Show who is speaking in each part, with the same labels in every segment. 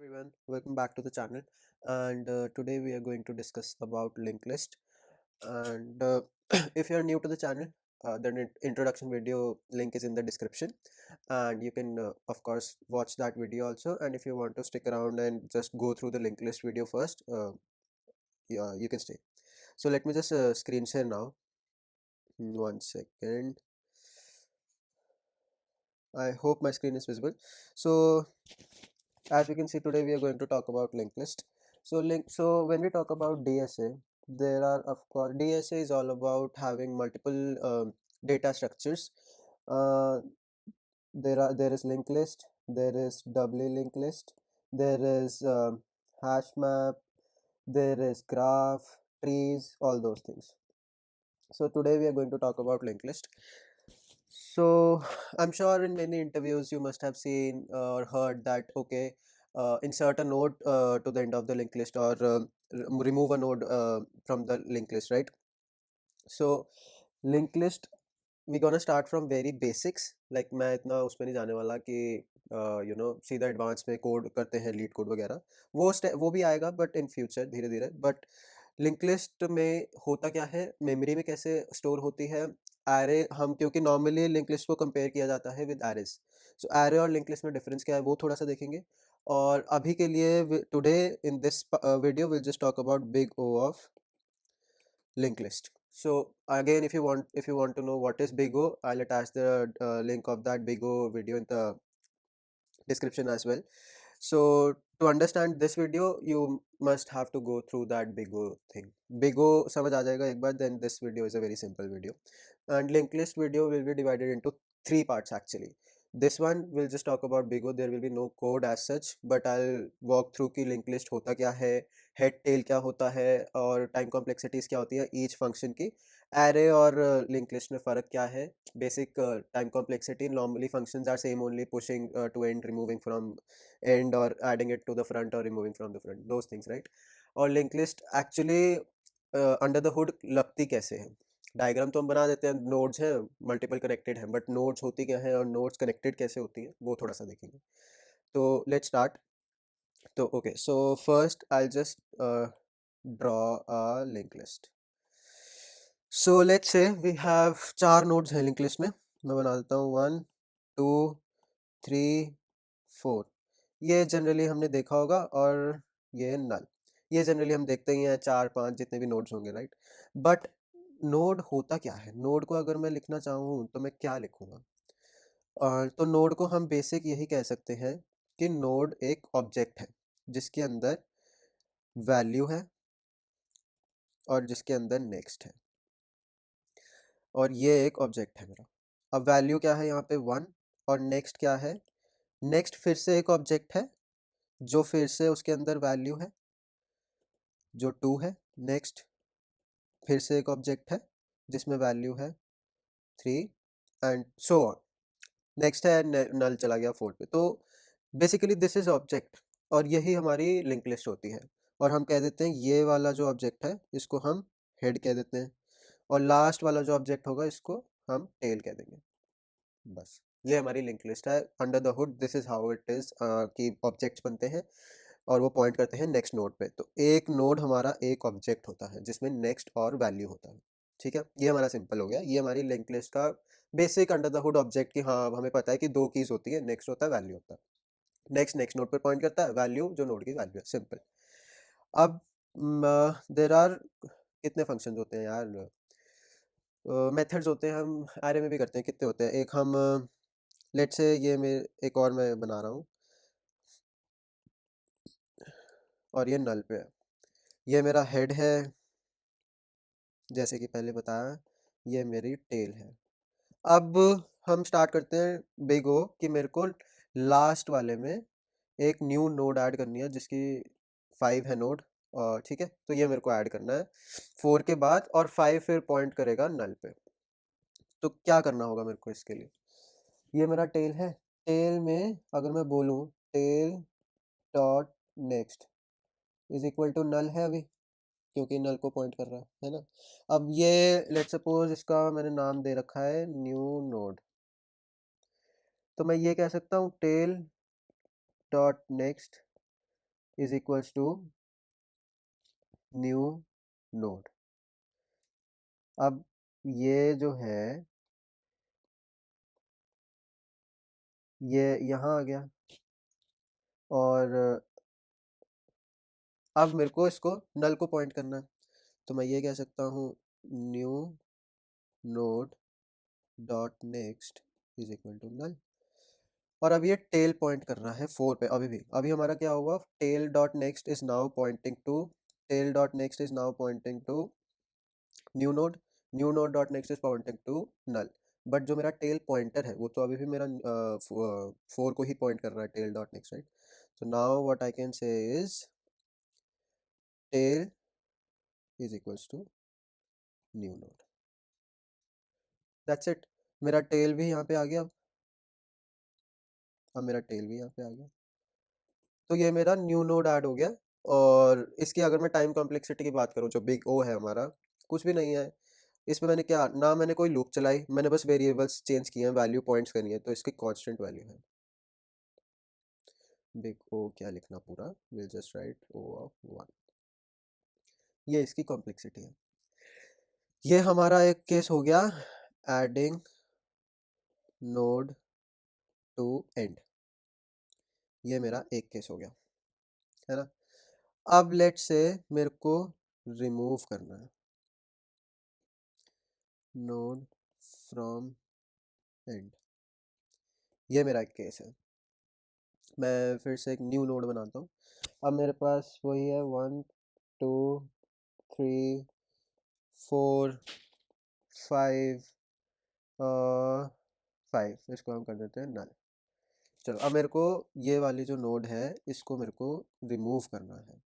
Speaker 1: everyone, welcome back to the channel. And today we are going to discuss about linked list. And if you are new to the channel, the introduction video link is in the description, and you can of course watch that video also. And if you want to stick around and just go through the linked list video first, yeah, you can stay. So let me just screen share now. 1 second. I hope my screen is visible. So as we can see, today we are going to talk about linked list. So when we talk about DSA, there are, of course, DSA is all about having multiple data structures. uh, there is linked list, there is doubly linked list, there is hash map, there is graph, trees, all those things. So today we are going to talk about linked list. So I'm sure in many interviews you must have seen or heard that, okay, insert a node to the end of the linked list, or remove a node from the linked list, right? So linked list, we gonna start from very basics. Like मैं इतना उसमें नहीं जाने वाला कि सीधा advance में code करते हैं, लीड कोड वगैरह। वो भी आएगा बट इन फ्यूचर, धीरे धीरे। बट लिंक लिस्ट में होता क्या है, मेमोरी में कैसे स्टोर होती है। एरे, हम क्योंकि नॉर्मली लिंक लिस्ट को कंपेयर किया जाता है विद एरेस, सो एरे और लिंक लिस्ट में डिफरेंस क्या है वो थोड़ा सा देखेंगे। और अभी के लिए today in this video will just talk about big O of linked list. So again, if you want to know what is Big O, I'll attach the link of that Big O video in the description as well. So to understand this video, you must have to go through that Big O thing. Big O समझ आ जाएगा एक बार, then this video is a very simple video. And linked list video will be divided into three parts actually. This one will just talk about Big O. There will be no code as such, but I'll walk through कि linked list होता क्या है, head tail क्या होता है, और time complexities क्या होती है each function की। array और linked list में फ़र्क क्या है, basic time complexity. Normally functions are same, only pushing to end, removing from end, or adding it to the front or removing from the front, those things, right? और linked list actually under the hood लगती कैसे है। Diagram तो हम बना देते हैं, nodes हैं, मल्टीपल कनेक्टेड हैं, बट नोड्स होती क्या है और नोड्स कनेक्टेड कैसे होती हैं वो थोड़ा सा देखेंगे। तो लेट्स स्टार्ट। तो okay, so first I just draw a link list. So let's say we have 4 nodes हैं लिंक लिस्ट में। मैं बना देता हूँ 1 2 3 4। ये जनरली हमने देखा होगा। और ये नल, ये जनरली हम देखते ही हैं, 4 5 जितने भी नोड्स होंगे, राइट? बट नोड होता क्या है, नोड को अगर मैं लिखना चाहूँ तो मैं क्या लिखूँगा? तो नोड को हम बेसिक यही कह सकते हैं कि नोड एक ऑब्जेक्ट है जिसके अंदर वैल्यू है और जिसके अंदर नेक्स्ट है। और ये एक ऑब्जेक्ट है मेरा। अब वैल्यू क्या है यहाँ पे 1, और नेक्स्ट क्या है? नेक्स्ट फिर से एक ऑब्जेक्ट है जो फिर से उसके अंदर वैल्यू है जो 2 है। नेक्स्ट फिर से एक ऑब्जेक्ट है जिसमें वैल्यू है 3, एंड सो ऑन। नेक्स्ट है नल, चला गया 4 पे। तो बेसिकली दिस इज ऑब्जेक्ट, और यही हमारी लिंक लिस्ट होती है। और हम कह देते हैं ये वाला जो ऑब्जेक्ट है इसको हम हेड कह देते हैं, और लास्ट वाला जो ऑब्जेक्ट होगा इसको हम टेल कह देंगे। बस ये हमारी लिंक लिस्ट है। Under the hood this is how it is कि ऑब्जेक्ट्स बनते हैं और वो पॉइंट करते हैं नेक्स्ट नोड पे। तो एक नोड हमारा एक ऑब्जेक्ट होता है जिसमें नेक्स्ट और वैल्यू होता है। ठीक है, ये हमारा सिंपल हो गया। ये हमारी लिंक लिस्ट का basic under the hood object की। हाँ, हमें पता है कि 2 कीज होती है, नेक्स्ट होता है, वैल्यू होता है। नेक्स्ट नोड पर पॉइंट करता है, वैल्यू जो नोड की वैल्यू है, सिंपल। अब देर आर कितने फंक्शन होते हैं यार, मेथड्स होते हैं। हम आरे में भी करते हैं, कितने होते हैं? एक हम लेट से ये एक और मैं बना रहा हूँ, और ये नल पे है। ये मेरा हेड है, जैसे कि पहले बताया। ये मेरी टेल है। अब हम स्टार्ट करते हैं बिग ओ कि मेरे को लास्ट वाले में एक न्यू नोड ऐड करनी है जिसकी 5 है नोड। और ठीक है, तो ये मेरे को ऐड करना है 4 के बाद, और 5 फिर पॉइंट करेगा नल पे। तो क्या करना होगा मेरे को इसके लिए? ये मेरा टेल है। टेल में अगर मैं बोलूँ tail dot next is equal to null है अभी, क्योंकि नल को पॉइंट कर रहा है ना। अब ये लेट सपोज इसका मैंने नाम दे रखा है न्यू नोड। तो मैं ये कह सकता हूँ tail dot next is equals to new node. अब ये जो है ये यहाँ आ गया, और अब मेरे को इसको नल को पॉइंट करना है, तो मैं ये कह सकता हूँ new node dot next is equal to null. और अब ये टेल पॉइंट कर रहा है 4 पे। अभी हमारा क्या हुआ, tail dot next is now pointing to tail dot next is now pointing to new node, new node dot next is pointing to null. But जो मेरा टेल पॉइंटर है वो तो अभी भी मेरा 4 को ही पॉइंट कर रहा है, tail dot next, right. So now what I can say is tail is equals to new node. That's it. मेरा tail भी यहाँ पे आ गया। अब मेरा tail भी यहाँ पे आ गया, तो ये मेरा न्यू नोड ऐड हो गया। और इसकी अगर मैं टाइम कॉम्प्लेक्सिटी की बात करूँ, जो बिग ओ है हमारा, कुछ भी नहीं है इसमें। मैंने क्या ना, मैंने कोई लूप चलाई, मैंने बस वेरिएबल्स चेंज किए हैं, वैल्यू पॉइंट्स करनी है, तो इसकी कांस्टेंट वैल्यू है। बिग ओ क्या लिखना पूरा, will just write O of 1। ये इसकी कॉम्प्लेक्सिटी है। ये हमारा एक केस हो गया, एडिंग नोड टू एंड। ये मेरा एक केस हो गया, है ना। अब लेट से मेरे को रिमूव करना है नोड फ्रॉम एंड। ये मेरा एक केस है। मैं फिर से एक न्यू नोड बनाता हूँ। अब मेरे पास वही है 1 2 3 4 5 5। इसको हम कर देते हैं नल। चलो, अब मेरे को ये वाली जो नोड है इसको मेरे को रिमूव करना है।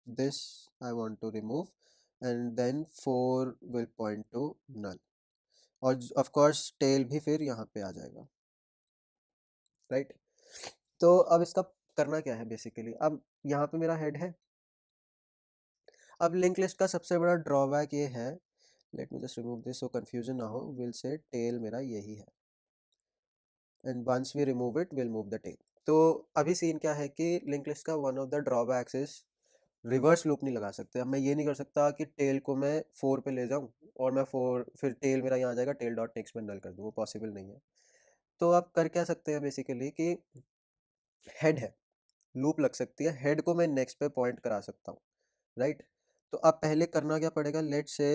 Speaker 1: This I want to remove, and then 4 will point to null, और ऑफ कोर्स टेल भी फिर यहाँ पे आ जाएगा, राइट। तो अब इसका करना क्या है बेसिकली, अब यहाँ पे मेरा हेड है। अब लिंक लिस्ट का सबसे बड़ा ड्रॉबैक ये है, let me just remove this so confusion ना हो, विल से टेल मेरा यही है, and once we remove it will move the tail. तो अभी सीन क्या है कि लिंक लिस्ट का one of the drawbacks is reverse loop नहीं लगा सकते। अब मैं ये नहीं कर सकता कि टेल को मैं 4 पे ले जाऊँ और मैं 4 फिर टेल मेरा यहाँ आ जाएगा, टेल डॉट नेक्स्ट में नल कर दूँ, वो पॉसिबल नहीं है। तो आप कर क्या सकते हैं बेसिकली कि हेड है, लूप लग सकती है, हेड को मैं नेक्स्ट पे पॉइंट करा सकता हूँ, राइट। तो अब पहले करना क्या पड़ेगा, लेट से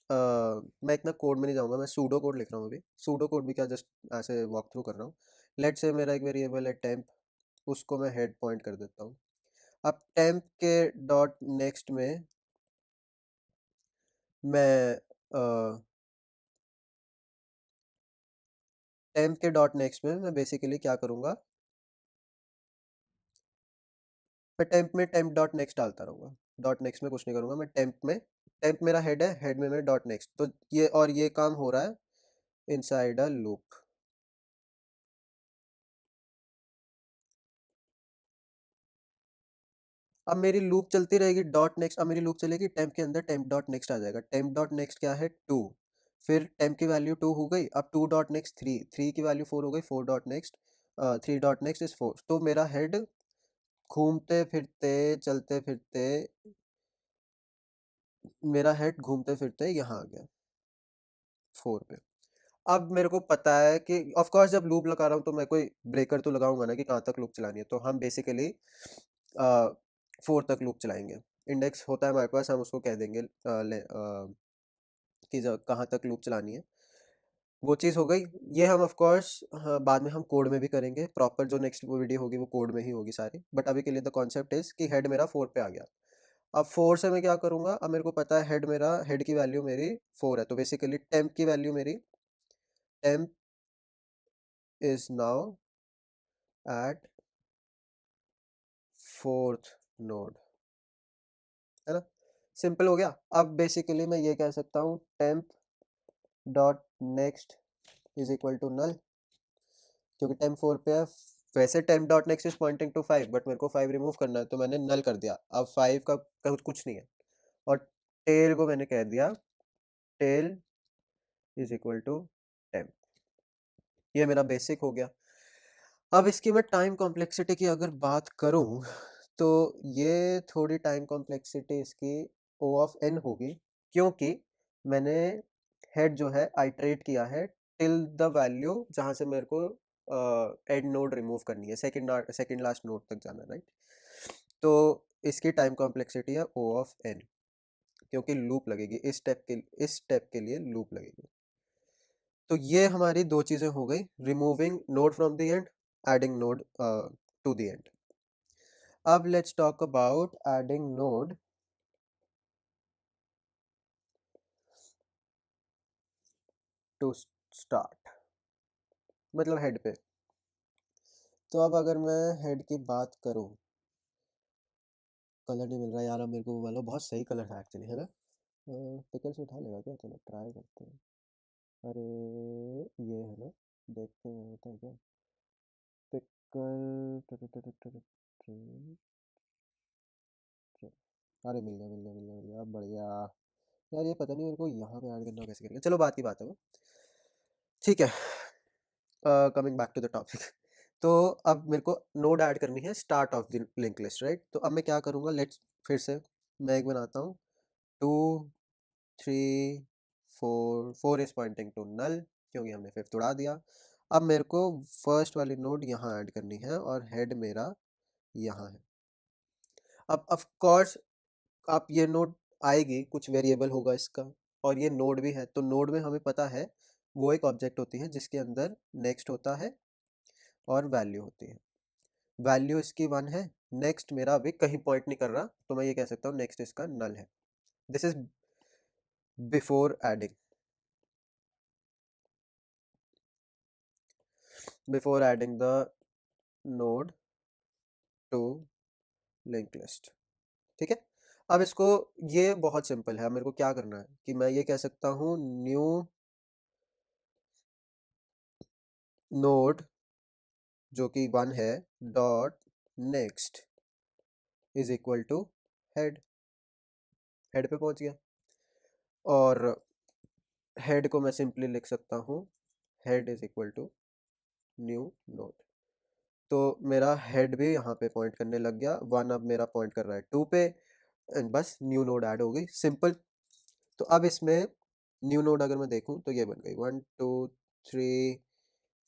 Speaker 1: मैं इतना कोड में नहीं जाऊँगा, मैं सूडो कोड लिख रहा हूँ अभी। सूडो कोड भी क्या, जस्ट ऐसे वॉक थ्रू कर रहा हूँ। लेट से मेरा एक वेरिएबल है टेम्प, उसको मैं हेड पॉइंट कर देता हूँ। अब टेम्प के डॉट नेक्स्ट में मैं टेम्प के डॉट नेक्स्ट में मैं बेसिकली क्या करूँगा, मैं टेम्प में टेम्प डॉट नेक्स्ट डालता रहूँगा, डॉट नेक्स्ट में कुछ नहीं करूँगा मैं। टेम्प मेरा हेड है, हेड में मैं डॉट नेक्स्ट, तो ये और ये काम हो रहा है इनसाइड अ लूप। अब मेरी लूप चलती रहेगी डॉट नेक्स्ट, अब मेरी लूप चलेगी टेम्प के अंदर, टेम्प डॉट नेक्स्ट आ जाएगा। टेम्प डॉट नेक्स्ट क्या है 2, फिर टेम्प की वैल्यू 2 हो गई, अब 2 डॉट नेक्स्ट 3, 3 की वैल्यू 4 हो गई, 4 dot next 3 dot next is 4। तो मेरा हेड घूमते फिरते चलते फिरते, मेरा हेड घूमते फिरते यहाँ आ गया 4 पे। अब मेरे को पता है कि ऑफ कोर्स जब लूप लगा रहा हूँ तो मैं कोई ब्रेकर तो लगाऊंगा ना कि कहाँ तक लूप चलानी है, तो हम बेसिकली 4 तक लूप चलाएंगे। इंडेक्स होता है हमारे पास, हम उसको कह देंगे कि कहाँ तक लूप चलानी है। वो चीज़ हो गई। ये हम ऑफ कोर्स हाँ, बाद में हम कोड में भी करेंगे, प्रॉपर जो नेक्स्ट वीडियो होगी वो कोड में ही होगी सारी। बट अभी के लिए द कॉन्सेप्ट इज कि हेड मेरा 4 पे आ गया। अब 4 से मैं क्या करूँगा, अब मेरे को पता है हेड की वैल्यू मेरी 4 है, तो बेसिकली टेम्प की वैल्यू मेरी, temp is now eight 4th node, है ना। सिंपल हो गया। अब बेसिकली मैं ये कह सकता हूँ temp dot next is equal to null, क्योंकि टेम्प 4 पे है। वैसे temp dot next is pointing to 5, but मेरे को 5 रिमूव करना है तो मैंने नल कर दिया। अब 5 का कुछ नहीं है, और टेल को मैंने कह दिया tail is equal to temp. ये मेरा बेसिक हो गया। अब इसकी मैं टाइम कॉम्प्लेक्सिटी की अगर बात करूं, तो ये थोड़ी टाइम कॉम्प्लेक्सिटी इसकी ओ ऑफ एन होगी, क्योंकि मैंने हेड जो है आइटरेट किया है टिल द वैल्यू जहाँ से मेरे को एंड नोड रिमूव करनी है, सेकंड लास्ट नोड तक जाना, राइट। तो इसकी टाइम कॉम्प्लेक्सिटी है ओ ऑफ एन, क्योंकि लूप लगेगी इस स्टेप के लिए लूप लगेगी। तो ये हमारी दो चीज़ें हो गई, removing node from the end, adding node to the end. अब let's talk about adding node to start, मतलब हेड पे। तो अब अगर मैं हेड की बात करूं, कलर नहीं मिल रहा यार अब मेरे को, मतलब बहुत सही कलर था एक्चुअली, है ना। पिकल से उठा लेगा क्या, चलो ट्राई करते हैं। अरे ये है ना, देखते हैं होता है क्या। पिकल, अरे मिल गया मिल गया मिल गया मिल गया, अब बढ़िया। यार ये पता नहीं मेरे को यहाँ पे ऐड करना कैसे करेंगे, चलो बात की बात है वो, ठीक है। Coming back to the topic. तो अब मेरे को नोड ऐड करनी है start of the link list, right. तो अब मैं क्या करूँगा, लेट्स फिर से मैं एक बनाता हूँ, 2 3 4, 4 इज पॉइंटिंग टू नल, क्योंकि हमने फिफ्थ उड़ा दिया। अब मेरे को फर्स्ट वाली नोड यहाँ ऐड करनी है और हेड मेरा यहाँ है। अब ऑफ कोर्स आप ये नोड आएगी, कुछ वेरिएबल होगा इसका, और ये नोड भी है, तो नोड में हमें पता है वो एक ऑब्जेक्ट होती है जिसके अंदर नेक्स्ट होता है और वैल्यू होती है। वैल्यू इसकी 1 है, नेक्स्ट मेरा अभी कहीं पॉइंट नहीं कर रहा, तो मैं ये कह सकता हूँ नेक्स्ट इसका नल है। This is before adding, the node to link list, ठीक है। अब इसको, ये बहुत सिंपल है, अब मेरे को क्या करना है कि मैं ये कह सकता हूँ न्यू नोड जो कि 1 है dot next is equal to head, head पे पहुंच गया। और हेड को मैं सिंपली लिख सकता हूँ head is equal to new node. तो मेरा हेड भी यहाँ पे पॉइंट करने लग गया, 1 अब मेरा पॉइंट कर रहा है 2 पे, एंड बस न्यू नोड ऐड हो गई, सिंपल। तो अब इसमें न्यू नोड अगर मैं देखूँ तो ये बन गई 1 2 3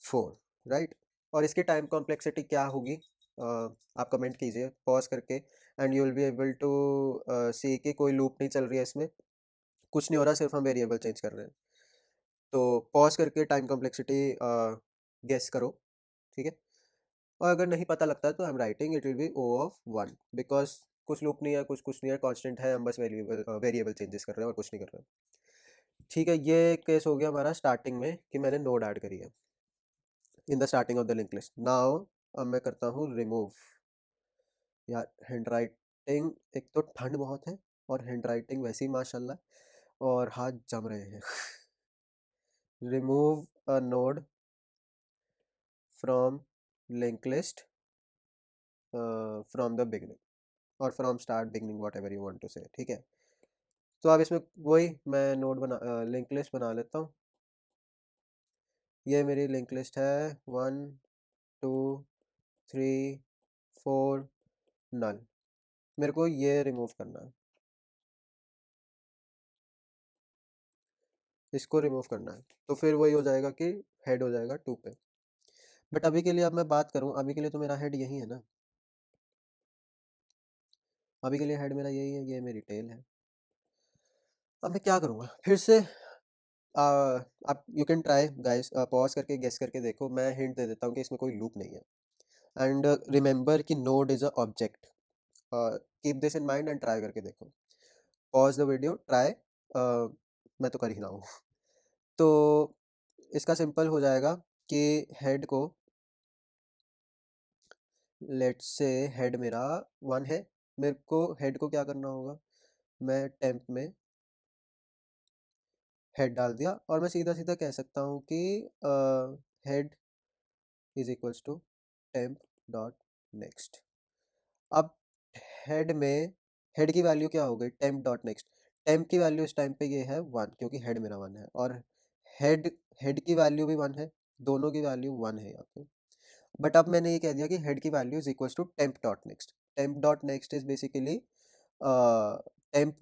Speaker 1: 4, राइट। और इसकी टाइम कॉम्प्लेक्सिटी क्या होगी, आप कमेंट कीजिए पॉज करके, and you will be able to see कि कोई लूप नहीं चल रही है इसमें, कुछ नहीं हो रहा, सिर्फ हम वेरिएबल चेंज कर रहे हैं। तो पॉज करके टाइम कॉम्प्लेक्सिटी गेस करो, ठीक है। और अगर नहीं पता लगता है तो I am writing it will be O of 1, because कुछ लूप नहीं है, कुछ नहीं है, कांस्टेंट है, हम बस वेरिएबल चेंजेस कर रहे हैं और कुछ नहीं कर रहे हैं, ठीक है। ये केस हो गया हमारा स्टार्टिंग में कि मैंने नोड ऐड करी है in the starting of the link list. Now अब मैं करता हूँ रिमूव। यार हैंड राइटिंग, एक तो ठंड बहुत है और हैंड राइटिंग वैसे ही माशाल्लाह, और हाथ जम रहे हैं। Remove a node from link list from the beginning, और from start beginning whatever you want to say, ठीक है। तो अब इसमें वही मैं नोड बना लिंक लिस्ट बना लेता हूँ। ये मेरी लिंक लिस्ट है 1 2 3 4 नल, मेरे को ये रिमूव करना है, इसको रिमूव करना है, तो फिर वही हो जाएगा कि हेड हो जाएगा 2 पे। बट अभी के लिए, अब मैं बात करूँ, अभी के लिए तो मेरा हेड यही है ना, अभी के लिए हेड मेरा यही है, ये मेरी टेल है। अब मैं क्या करूँगा फिर से, आप you can try guys, pause करके गेस करके देखो, मैं हिंट दे देता हूँ कि इसमें कोई लूप नहीं है। एंड रिमेंबर कि node is a object, keep this in mind and try करके देखो। पॉज द वीडियो, ट्राई, मैं तो कर ही रहा हूँ। तो इसका सिंपल हो जाएगा कि हेड को, लेट्स से हेड मेरा 1 है, मेरे को हेड को क्या करना होगा, मैं टेम्प में हेड डाल दिया, और मैं सीधा सीधा कह सकता हूँ कि head is equals to temp dot next. अब हेड में, हेड की वैल्यू क्या हो गई, टेम्प डॉट नेक्स्ट। टेम्प की वैल्यू इस टाइम पे ये है 1, क्योंकि हेड मेरा 1 है, और हेड हेड की वैल्यू भी 1 है, दोनों की वैल्यू 1 है यहाँ पे। बट अब मैंने ये कह दिया कि हेड की value is equal to temp dot next. Temp dot next is basically temp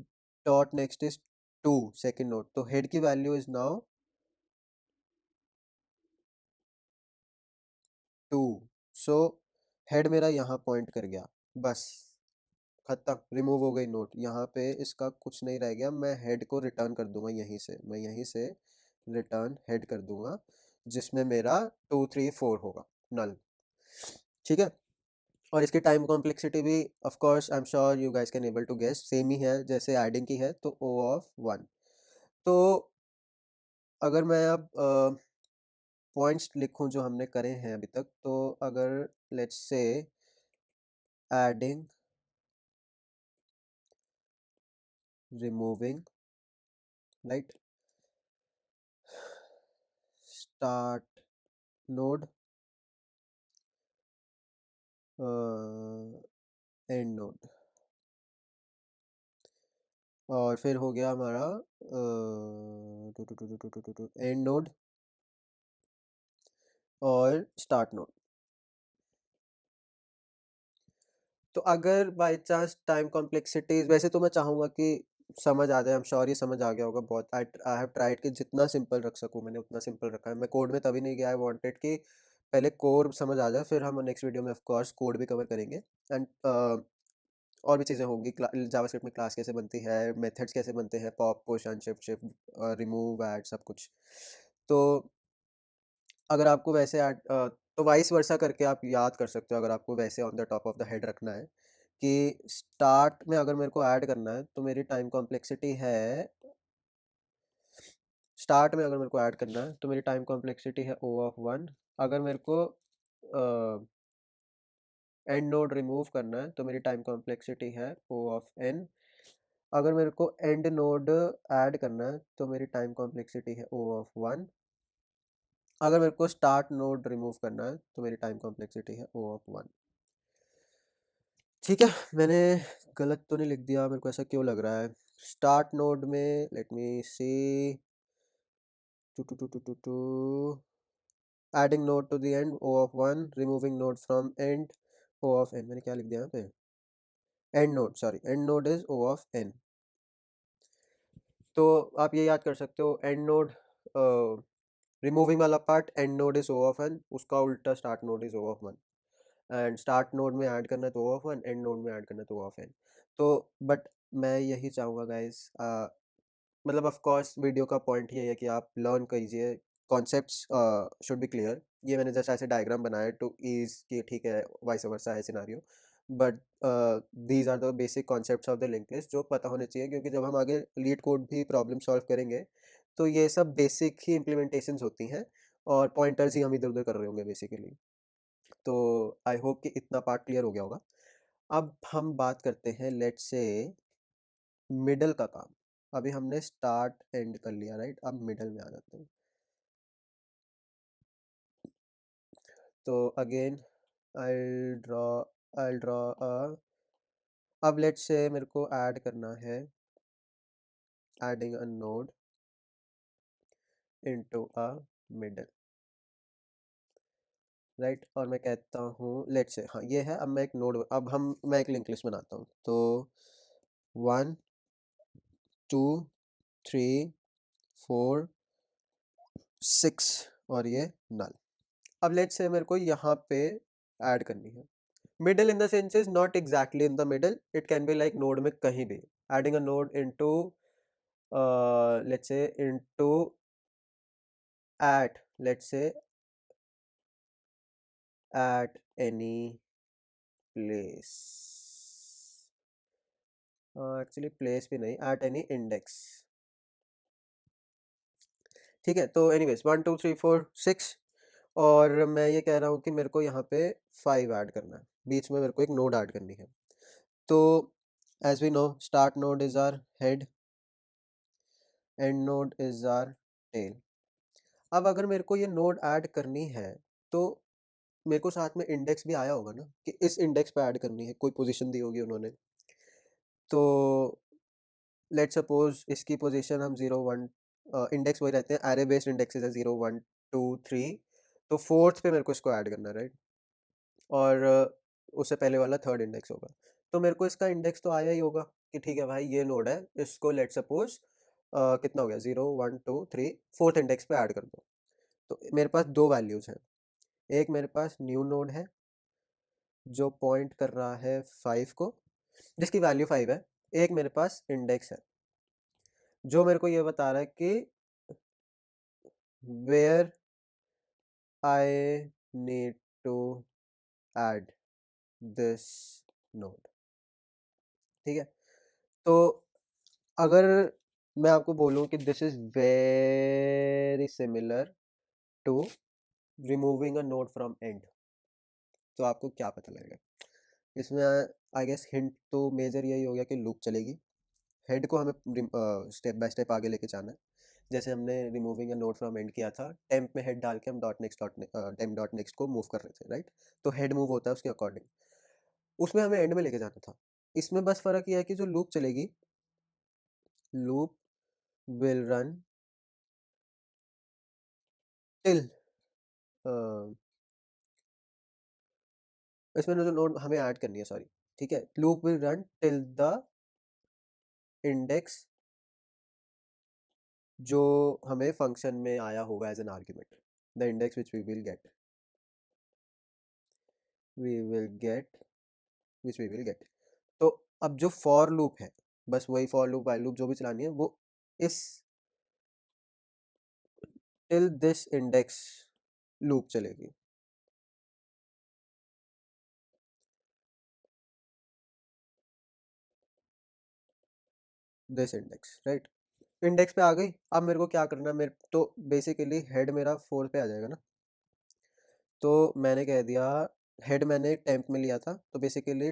Speaker 1: dot next is 2 second node. तो हेड की value is now 2. So head मेरा यहाँ पॉइंट कर गया. बस खत्म, रिमूव हो गई नोट. यहाँ पे इसका कुछ नहीं रह गया. मैं हेड को रिटर्न कर दूंगा यहीं से. मैं यहीं से रिटर्न हेड कर दूंगा जिसमें मेरा 2 3 4 होगा नल. ठीक है. और इसकी टाइम कॉम्प्लेक्सिटी भी of course I am sure you guys can able to guess same ही है जैसे एडिंग की है. तो O ऑफ 1. तो अगर मैं अब पॉइंट्स लिखूं जो हमने करे हैं अभी तक, तो अगर let's say adding, removing, right, start node, and node, और फिर हो गया हमारा एंड नोड और स्टार्ट नोड. तो अगर बाई चांस टाइम कॉम्प्लेक्सिटीज, वैसे तो मैं चाहूँगा कि समझ आ जाए. आई एम श्योर ये समझ आ गया होगा बहुत. आई हैव ट्राइड कि जितना सिंपल रख सकूँ मैंने उतना सिंपल रखा है. मैं कोड में तभी नहीं गया. आई वांटेड कि पहले कोड समझ आ जाए, फिर हम नेक्स्ट वीडियो में ऑफ कोर्स कोड भी कवर करेंगे. एंड और भी चीज़ें होंगी. जावास्क्रिप्ट में क्लास कैसे बनती है, मेथड्स कैसे बनते हैं, pop, push, unshift, shift, remove, add, सब कुछ. तो अगर आपको वैसे ऐड तो वाइस वर्सा करके आप याद कर सकते हो. अगर आपको वैसे on the top of the head रखना है कि स्टार्ट में अगर मेरे को ऐड करना है तो मेरी टाइम कॉम्प्लेक्सिटी है, स्टार्ट में अगर मेरे को ऐड करना है तो मेरी टाइम कॉम्प्लेक्सिटी है O ऑफ 1. अगर मेरे को एंड नोड रिमूव करना है तो मेरी टाइम कॉम्प्लेक्सिटी है O ऑफ n. अगर मेरे को एंड नोड ऐड करना है तो मेरी टाइम कॉम्प्लेक्सिटी है O ऑफ 1. अगर मेरे को स्टार्ट नोड रिमूव करना है तो मेरी टाइम कॉम्प्लेक्सिटी है O ऑफ 1. ठीक है. मैंने गलत तो नहीं लिख दिया? मेरे को ऐसा क्यों लग रहा है. स्टार्ट नोड में let me see, to adding node to the end O of 1, removing node from end O of n. मैंने क्या लिख दिया यहाँ पे? End node, sorry, end node is O of n. तो आप ये याद कर सकते हो, एंड नोड रिमूविंग वाला part end node is O of n, उसका उल्टा start node is O of 1. And start node में ऐड करना है तो O ऑफ 1, एंड नोड में ऐड करना है तो O ऑफ n. तो बट मैं यही चाहूँगा गाइस, मतलब ऑफ कोर्स वीडियो का पॉइंट ये है कि आप लर्न कीजिए. Concepts should be clear. ये मैंने जैसे ऐसे डायग्राम बनाया टू ईज कि ठीक है वाइस वर्सा है scenario. But these are the basic concepts of the link list जो पता होने चाहिए, क्योंकि जब हम आगे लीड कोड भी प्रॉब्लम सॉल्व करेंगे तो ये सब बेसिक ही इम्प्लीमेंटेशंस होती हैं और पॉइंटर्स ही हम इधर उधर कर रहे होंगे बेसिकली. तो आई होप कि इतना पार्ट क्लियर हो गया होगा. अब हम बात करते हैं लेट्स से मिडल का काम. अभी हमने स्टार्ट एंड कर लिया, राइट. अब मिडल में आ जाते हैं. तो अगेन आई ड्रॉ अ, अब लेट्स से मेरे को ऐड करना है, adding a node into a middle, right. और मैं कहता हूँ लेट्स से, हाँ ये है. अब मैं एक नोड, अब मैं एक लिंक लिस्ट बनाता हूँ. तो 1 2 3 4 6 और ये नल. अब लेट्स से मेरे को यहाँ पे ऐड करनी है. Middle in the sense is not exactly in the middle. It can be like node में कहीं भी. Adding a node into let's say into at let's say at any place. Actually place भी नहीं, at any index. ठीक है. तो anyways 1 2 3 4 6, और मैं ये कह रहा हूँ कि मेरे को यहाँ पे 5 ऐड करना है. बीच में मेरे को एक नोड ऐड करनी है. तो as we know start node is our head, end node is our tail. अब अगर मेरे को ये नोड ऐड करनी है तो मेरे को साथ में इंडेक्स भी आया होगा ना, कि इस इंडेक्स पे ऐड करनी है, कोई पोजीशन दी होगी उन्होंने. तो लेट सपोज इसकी पोजीशन हम 0 1, इंडेक्स वही रहते हैं, एरे बेस्ड इंडेक्सेस है 0 1 2 3. तो फोर्थ पे मेरे को इसको ऐड करना है, राइट. और उससे पहले वाला थर्ड इंडेक्स होगा। तो मेरे को इसका इंडेक्स तो आया ही होगा कि ठीक है भाई ये नोड है, इसको लेट सपोज कितना हो गया, 0 1 2 3, फोर्थ इंडेक्स पे ऐड कर दो। तो मेरे पास दो वैल्यूज हैं, एक मेरे पास न्यू नोड है जो पॉइंट कर रहा है 5 को, जिसकी वैल्यू 5 है, एक मेरे पास इंडेक्स है जो मेरे को ये बता रहा है कि where I need to add this node. ठीक है, तो अगर मैं आपको बोलूं कि this is very similar to removing a node from end, तो आपको क्या पता लगेगा इसमें? आई गेस हिंट तो मेजर यही हो गया कि लूप चलेगी, हेड को हमें स्टेप बाय स्टेप आगे लेके जाना है। जैसे हमने removing a node from and किया था, टेम्प में हेड डाल के हम dot next temp dot next को मूव कर रहे थे, राइट? तो हेड मूव होता है उसके अकॉर्डिंग, उसमें हमें एंड में लेके जाना था। इसमें बस फर्क यह है कि जो लूप चलेगी, लूप विल रन टिल, इसमें जो नोड हमें ऐड करनी है, सॉरी, ठीक है, loop will run till the index जो हमें फंक्शन में आया होगा as an argument, the index which we will get, we will get which we will get. तो अब जो फॉर लूप है, बस वही फॉर लूप वाइल लूप जो भी चलानी है, वो इस टिल दिस इंडेक्स लूप चलेगी। This index, right? इंडेक्स पे आ गई, अब मेरे को क्या करना है, मेरे तो बेसिकली हेड मेरा 4 पे आ जाएगा ना, तो मैंने कह दिया हेड मैंने टेम्प में लिया था, तो basically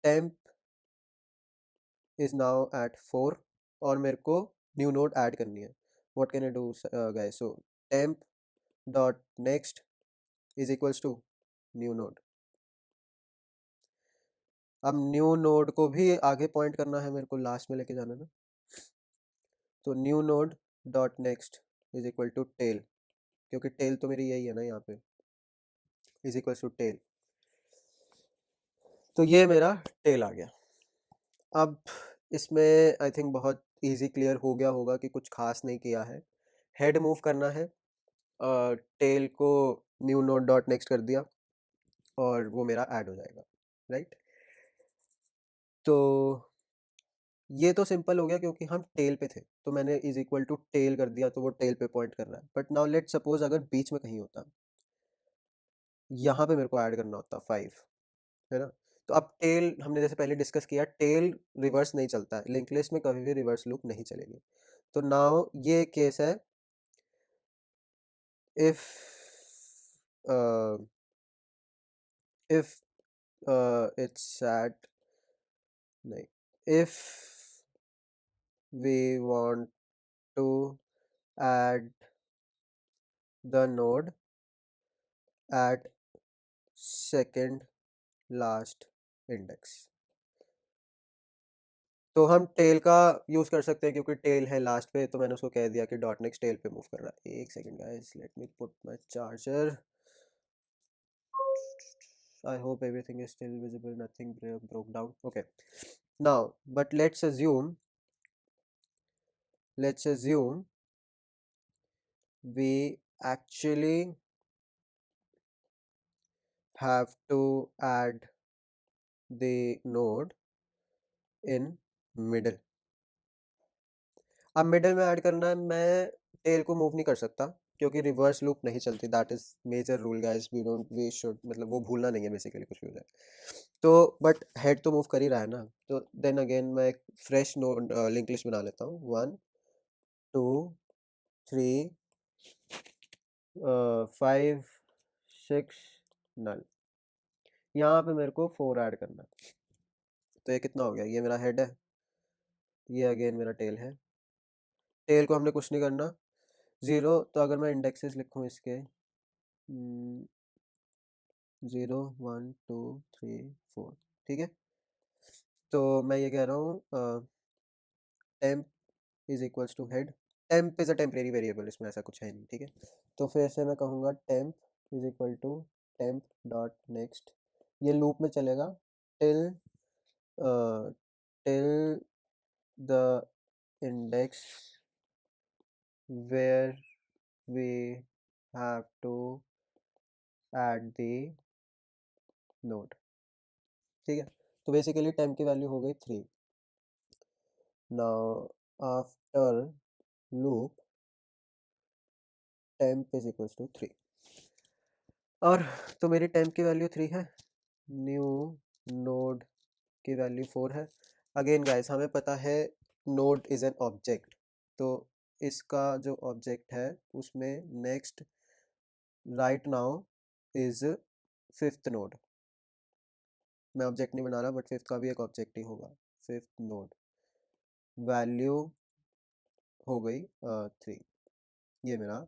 Speaker 1: temp is now at 4 और मेरे को न्यू नोड ऐड करनी है। What can I do guys? So temp dot next is equals to new node. अब न्यू नोड को भी आगे पॉइंट करना है, मेरे को लास्ट में लेके जाना है ना, तो new node dot next is equal to tail, क्योंकि टेल तो मेरी यही है ना यहाँ पे, इज इक्वल टू टेल। तो ये मेरा टेल आ गया। अब इसमें आई थिंक बहुत इजी क्लियर हो गया होगा कि कुछ खास नहीं किया है, हेड मूव करना है, टेल को न्यू नोड डॉट नेक्स्ट कर दिया और वो मेरा ऐड हो जाएगा, राइट? तो ये तो सिंपल हो गया क्योंकि हम टेल पे थे, तो मैंने इज इक्वल टू टेल कर दिया, तो वो टेल पे पॉइंट कर रहा है। बट नाउ लेट सपोज अगर बीच में कहीं होता, यहाँ पे मेरे को ऐड करना होता 5, है ना? तो अब टेल हमने जैसे पहले डिस्कस किया, टेल रिवर्स नहीं चलता है, लिंक लिस्ट में कभी भी रिवर्स लूप नहीं चलेगी। तो नाउ ये केस है, इफ इफ इट्स एट, नहीं, if we want to add the node at second last index, तो हम टेल का यूज कर सकते हैं क्योंकि टेल है लास्ट पे, तो मैंने उसको कह दिया कि डॉट नेक्स्ट टेल पे मूव कर रहा है। एक second guys, let me put my charger. I hope everything is still visible, nothing broke down. Okay, now but let's assume we actually have to add the node in middle। अब middle में add करना है, मैं tell को move नहीं कर सकता क्योंकि रिवर्स लूप नहीं चलती, that is major rule guys, we should, मतलब वो भूलना नहीं है बेसिकली कुछ भी हो जाए तो। बट हेड तो मूव कर ही रहा है ना, तो देन अगेन मैं एक फ्रेश नोड लिंक लिस्ट बना लेता हूँ, 1 2 3 5 6 नल, यहाँ पे मेरे को 4 ऐड करना है। तो ये कितना हो गया, ये मेरा हेड है, ये अगेन मेरा टेल है। टेल को हमने कुछ नहीं करना, 0, तो अगर मैं इंडेक्सेस लिखूँ इसके, 0 1 2 3 4, ठीक है। तो मैं ये कह रहा हूँ temp is equals to head, temp is a temporary variable, इसमें ऐसा कुछ है नहीं, ठीक है। तो फिर से मैं कहूँगा temp is equal to temp dot next, ये लूप में चलेगा till till the index where we have to add the node। ठीक है, तो बेसिकली temp की वैल्यू हो गई 3। Now after loop temp is equals to 3, और तो मेरी temp की वैल्यू 3 है, न्यू नोड की वैल्यू 4 है। अगेन गाइस हमें पता है नोड इज एन ऑब्जेक्ट, तो इसका जो ऑब्जेक्ट है उसमें next right now is fifth node. मैं ऑब्जेक्ट नहीं बना रहा बट फिफ्थ का भी एक ऑब्जेक्ट ही होगा। फिफ्थ नोड वैल्यू हो गई 3, ये मेरा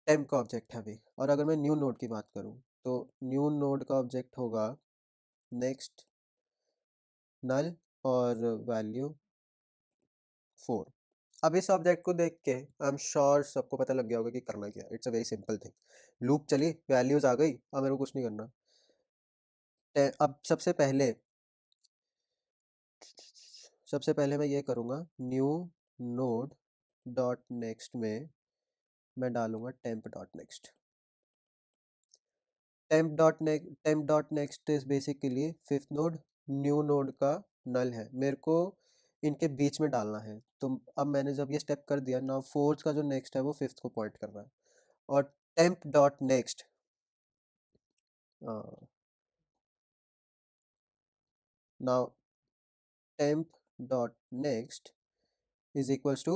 Speaker 1: टेम्प का ऑब्जेक्ट है अभी। और अगर मैं न्यू नोड की बात करूं तो न्यू नोड का ऑब्जेक्ट होगा नेक्स्ट नल और वैल्यू 4। अब इस ऑब्जेक्ट को देख के आई एम श्योर सबको पता लग गया होगा कि करना क्या है। It's a very simple thing, loop चली, वैल्यूज आ गई, अब मेरे को कुछ नहीं करना। अब सबसे पहले मैं ये करूँगा, न्यू नोड डॉट नेक्स्ट में मैं डालूँगा temp dot next. Temp dot next is basically fifth node, new node का नल है, मेरे को इनके बीच में डालना है। तो अब मैंने जब ये स्टेप कर दिया, नाउ फोर्थ का जो नेक्स्ट है वो फिफ्थ को पॉइंट कर रहा है। और temp dot next now temp dot next is equals to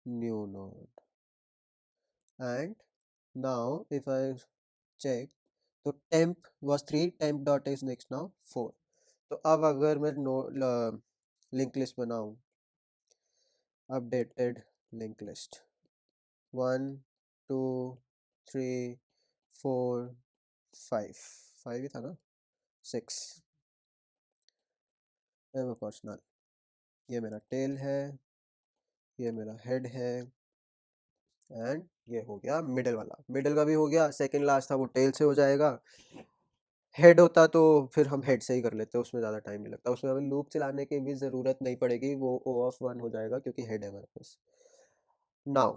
Speaker 1: new node, and now if I check तो temp was 3, temp dot is next now 4। तो अब अगर मैं लिंक लिस्ट बनाऊं, अपडेटेड लिंक लिस्ट 1 2 3 4 5, 5 ही था ना, 6 पर्सनल, ये मेरा टेल है, ये मेरा हेड है, एंड ये हो गया मिडल वाला। मिडल का भी हो गया, सेकंड लास्ट था वो टेल से हो जाएगा। हेड होता तो फिर हम हेड से ही कर लेते, उसमें ज़्यादा टाइम नहीं लगता, उसमें हमें लूप चलाने की भी ज़रूरत नहीं पड़ेगी, वो ओ ऑफ 1 हो जाएगा क्योंकि हेड है हमारे पास। नाउ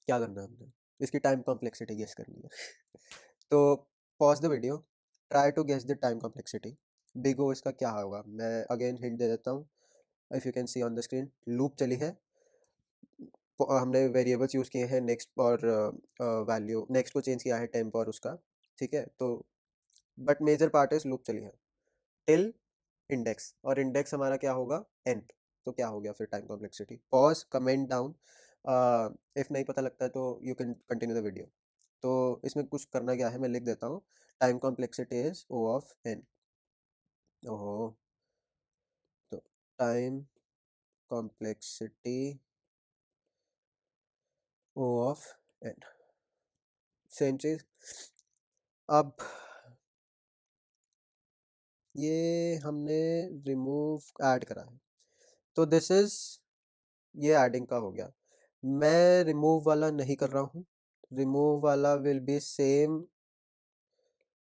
Speaker 1: क्या करना है हमने, इसकी टाइम कॉम्प्लेक्सिटी गेस करनी है। तो pause the video, try to guess the time complexity. Big O इसका क्या होगा, मैं अगेन हिंट दे देता हूँ। If you can see on the screen, loop चली है, हमने वेरिएबल्स यूज़ किए हैं नेक्स्ट और वैल्यू, नेक्स्ट को चेंज किया है टेम्प और उसका, ठीक है। तो but major part is loop चली है टिल इंडेक्स, और इंडेक्स हमारा क्या होगा, एन। तो क्या हो गया फिर time complexity, pause comment down if नहीं पता लगता है तो you can continue the video. तो इसमें कुछ करना क्या है, मैं लिख देता हूँ, time complexity is O of n. ओहो, तो time complexity O of n, same चीज। अब ये हमने रिमूव ऐड करा है, तो दिस इज, ये एडिंग का हो गया। मैं रिमूव वाला नहीं कर रहा हूँ, रिमूव वाला will be same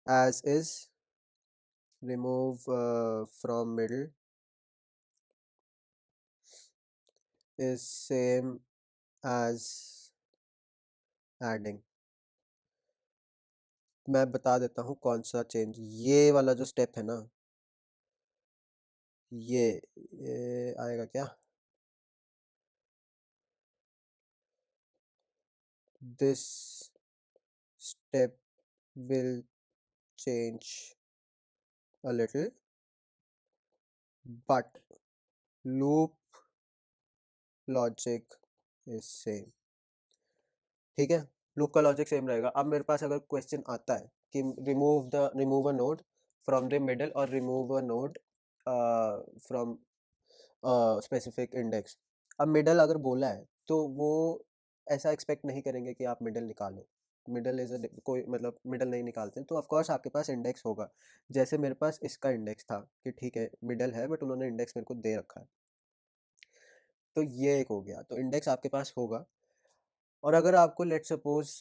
Speaker 1: as is, remove from middle is same as adding. मैं बता देता हूँ कौन सा चेंज, ये वाला जो स्टेप है ना, ये आएगा क्या, this step will change a little but loop logic is same। ठीक है, लूप का लॉजिक सेम रहेगा। अब मेरे पास अगर क्वेश्चन आता है कि remove a node from the middle और remove a node from specific index, अब मिडल अगर बोला है तो वो ऐसा एक्सपेक्ट नहीं करेंगे कि आप मिडल निकालो, मिडल इज कोई मतलब मिडल नहीं निकालते, तो ऑफ कोर्स आपके पास इंडेक्स होगा। जैसे मेरे पास इसका इंडेक्स था कि ठीक है मिडल है बट उन्होंने इंडेक्स मेरे को दे रखा है, तो ये एक हो गया, तो इंडेक्स आपके पास होगा। और अगर आपको लेट सपोज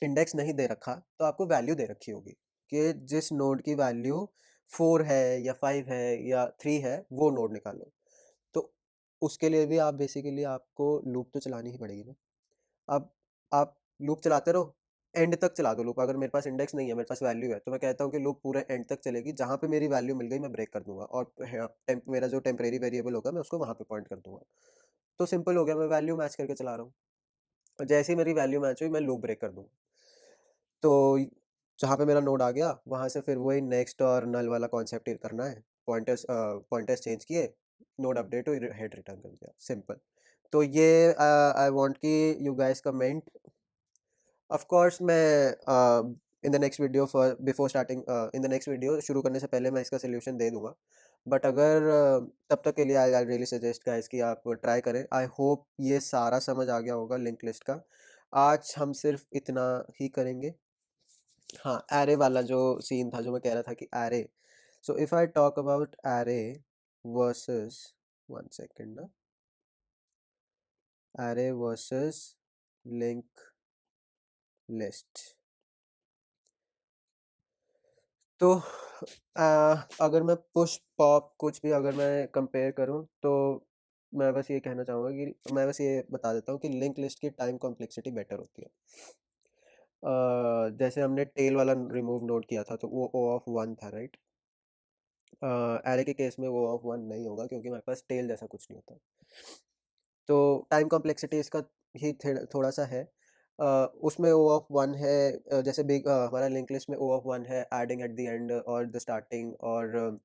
Speaker 1: इंडेक्स नहीं दे रखा तो आपको वैल्यू दे रखी होगी कि जिस नोड की वैल्यू 4 है या 5 है या 3 है वो नोड निकालो। तो उसके लिए भी आप बेसिकली आपको लूप तो चलानी ही पड़ेगी ना। अब आप लूप चलाते रहो, एंड तक चला दो लूप। अगर मेरे पास इंडेक्स नहीं है, मेरे पास वैल्यू है, तो मैं कहता हूँ कि लूप पूरे एंड तक चलेगी, जहाँ पे मेरी वैल्यू मिल गई मैं ब्रेक कर दूंगा और मेरा जो टेम्परेरी वेरिएबल होगा मैं उसको वहाँ पे पॉइंट कर दूंगा। तो सिंपल हो गया, मैं वैल्यू मैच करके चला रहा हूँ, और जैसे ही मेरी वैल्यू मैच हुई मैं लूप ब्रेक कर दूंगा। तो जहाँ पे मेरा नोड आ गया वहाँ से फिर वही नेक्स्ट और नल वाला कॉन्सेप्ट करना है। पॉइंटर्स चेंज किए, नोड अपडेट हुई, हेड रिटर्न कर दिया, सिंपल। तो ये आई वांट कि you guys comment. Of course मैं in the next video for before starting in the next video शुरू करने से पहले मैं इसका सोल्यूशन दे दूंगा। बट अगर तब तक के लिए आई रियली सजेस्ट गाइस कि आप ट्राई करें। आई होप ये सारा समझ आ गया होगा लिंक लिस्ट का। आज हम सिर्फ इतना ही करेंगे। हाँ, एरे वाला जो सीन था, जो मैं कह रहा था कि array, so if I talk about array versus, one second ना, एरे वर्सेस लिंक लिस्ट। तो अगर मैं पुश पॉप कुछ भी अगर मैं कंपेयर करूं तो मैं बस ये कहना चाहूँगा कि मैं बस ये बता देता हूँ कि लिंक लिस्ट की टाइम कॉम्प्लेक्सिटी बेटर होती है। जैसे हमने टेल वाला रिमूव नोट किया था तो वो ओ ऑफ वन था, राइट। एरे के केस में वो ऑफ वन नहीं होगा क्योंकि हमारे पास टेल जैसा कुछ नहीं होता। तो टाइम कॉम्प्लेक्सिटी इसका ही थोड़ा सा है। उसमें ओ ऑफ वन है, जैसे बिग हमारा लिंक लिस्ट में ओ ऑफ वन है एडिंग एट द एंड और द स्टार्टिंग, और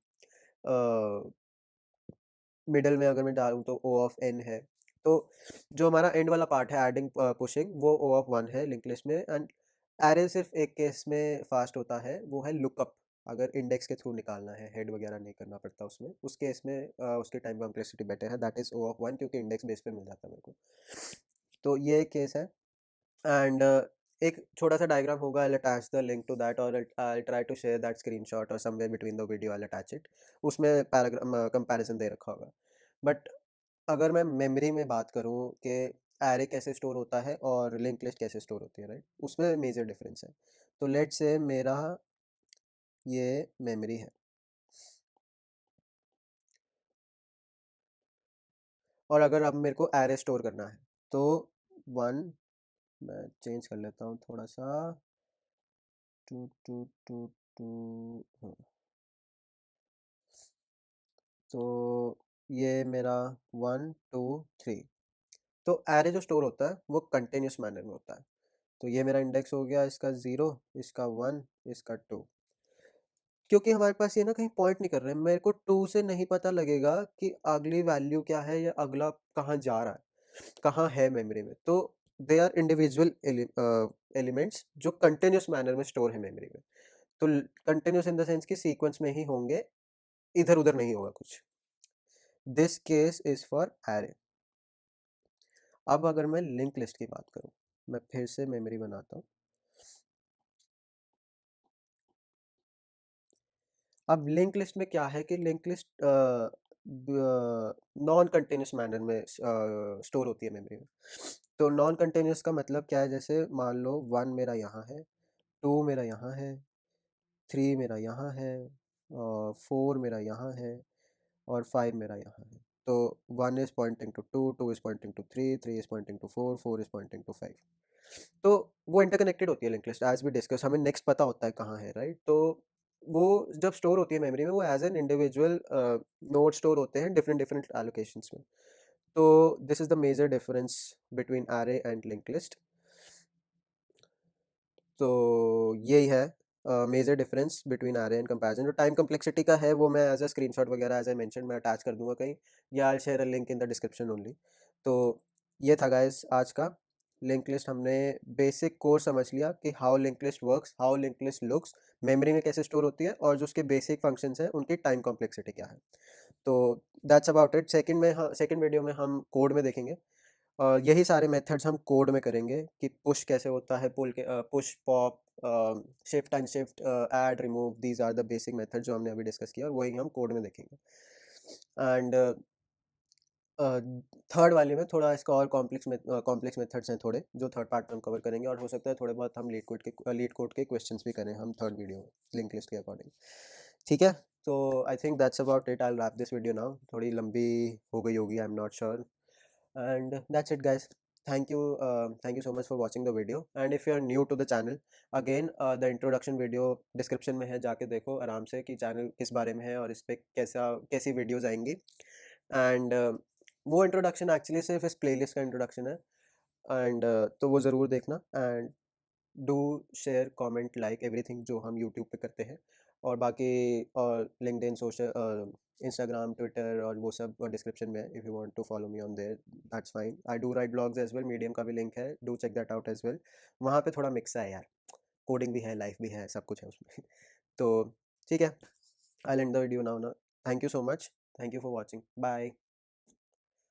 Speaker 1: मिडल में अगर मैं डालूँ तो ओ ऑफ एन है। तो जो हमारा एंड वाला पार्ट है एडिंग पुशिंग, वो ओ ऑफ वन है लिंक लिस्ट में। एंड एरे सिर्फ एक केस में फास्ट होता है, वो है लुकअप। अगर इंडेक्स के थ्रू निकालना है, हेड वगैरह नहीं करना पड़ता उसमें, उस केस में उसकी टाइम कॉम्प्लेक्सिटी बेटर है, that is O of one, क्योंकि इंडेक्स बेस पे मिल जाता है मेरे को। तो ये एक केस है। एंड एक छोटा सा डायग्राम होगा, I attach the link to that, और I try to share that screenshot और somewhere between the video I attach it. उसमें पैराग्राम कंपैरिजन दे रखा होगा। बट अगर मैं मेमोरी में बात करूँ कि एरे कैसे स्टोर होता है और लिंक लिस्ट कैसे स्टोर होती है, राइट, उसमें मेजर डिफरेंस है। तो लेट्स से मेरा ये मेमोरी है, और अगर अब मेरे को एरे स्टोर करना है तो वन, मैं चेंज कर लेता हूँ थोड़ा सा, टू टू टू टू, हाँ, तो ये मेरा वन टू थ्री। तो एरे जो स्टोर होता है वो कंटिन्यूस मैनर में होता है। तो ये मेरा इंडेक्स हो गया, इसका ज़ीरो, इसका वन, इसका टू। क्योंकि हमारे पास ये ना कहीं पॉइंट नहीं कर रहे हैं, मेरे को टू से नहीं पता लगेगा कि अगली वैल्यू क्या है या अगला कहाँ जा रहा है, कहाँ है मेमोरी में। तो दे आर इंडिविजुअल एलिमेंट्स जो कंटिन्यूस मैनर में स्टोर है मेमोरी में। तो कंटिन्यूस इन द सेंस कि सीक्वेंस में ही होंगे, इधर उधर नहीं होगा कुछ। This case is for array. अब अगर मैं लिंक लिस्ट की बात करूं, मैं फिर से मेमोरी बनाता हूं। अब लिंक लिस्ट में क्या है कि link list non continuous manner में स्टोर होती है मेमोरी में। तो नॉन कंटिन्यूस का मतलब क्या है, जैसे मान लो वन मेरा यहाँ है, टू मेरा यहाँ है, थ्री मेरा यहाँ है, फोर मेरा यहाँ है, और फाइव मेरा यहाँ है। तो one is pointing to two, two is pointing to three, three is pointing to four, four is pointing to five. तो वो इंटरकनेक्टेड होती है link list, as we discuss, हमें नेक्स्ट पता होता है कहाँ है, राइट। तो वो जब स्टोर होती है मेमोरी में, वो as an individual node store होते हैं डिफरेंट डिफरेंट एलोकेशंस में। तो this is the major difference between array and link list. तो यही है major difference between are and comparison. जो टाइम कम्प्लेक्सिटी का है वो मैं एज अ स्क्रीनशॉट वगैरह एज आई मेंशन मैं अटैच कर दूंगा कहीं, या I share a link in the description only. तो ये था गाइस आज का लिंक लिस्ट। हमने बेसिक कोर समझ लिया कि how link list works, how link list looks, memory में कैसे स्टोर होती है, और जो उसके बेसिक फंक्शंस हैं उनकी टाइम कॉम्प्लेक्सिटी क्या है। तो that's about it. Second video में हम कोड में देखेंगे, यही सारे मेथड्स हम कोड में करेंगे कि पुश कैसे होता है, पुल के push pop, shift unshift, add remove, these are the basic method जो हमने अभी डिस्कस किया, और वही हम कोड में देखेंगे। एंड थर्ड वाले में थोड़ा इसका और कॉम्प्लेक्स मेथड्स हैं थोड़े, जो थर्ड पार्ट में हम कवर करेंगे, और हो सकता है थोड़े बहुत हम लीड कोड के क्वेश्चंस भी करें हम थर्ड वीडियो में, लिंक लिस्ट के अकॉर्डिंग। ठीक है, तो I think that's about it, I wrap this video now, थोड़ी लंबी हो गई होगी, I am not sure, and that's it guys. Thank you so much for watching the video, and if you are new to the channel, again the introduction video description में है, जाके देखो आराम से कि चैनल किस बारे में है और इस पे कैसी वीडियोस आएंगी, एंड वो इंट्रोडक्शन एक्चुअली सिर्फ इस प्लेलिस्ट का इंट्रोडक्शन है, एंड तो वो ज़रूर देखना, and do share comment like everything जो हम यूट्यूब पे करते हैं, और बाकी और लिंक्डइन, सोशल, इंस्टाग्राम, ट्विटर और वो सब डिस्क्रिप्शन में है, if you want to follow me on there that's fine. I do write blogs as well, Medium का भी लिंक है, do check that out as well. वहाँ पे थोड़ा मिक्स है यार, कोडिंग भी है, लाइफ भी है, सब कुछ है उसमें तो ठीक है, I end the video now ना, thank you so much, thank you for watching, bye.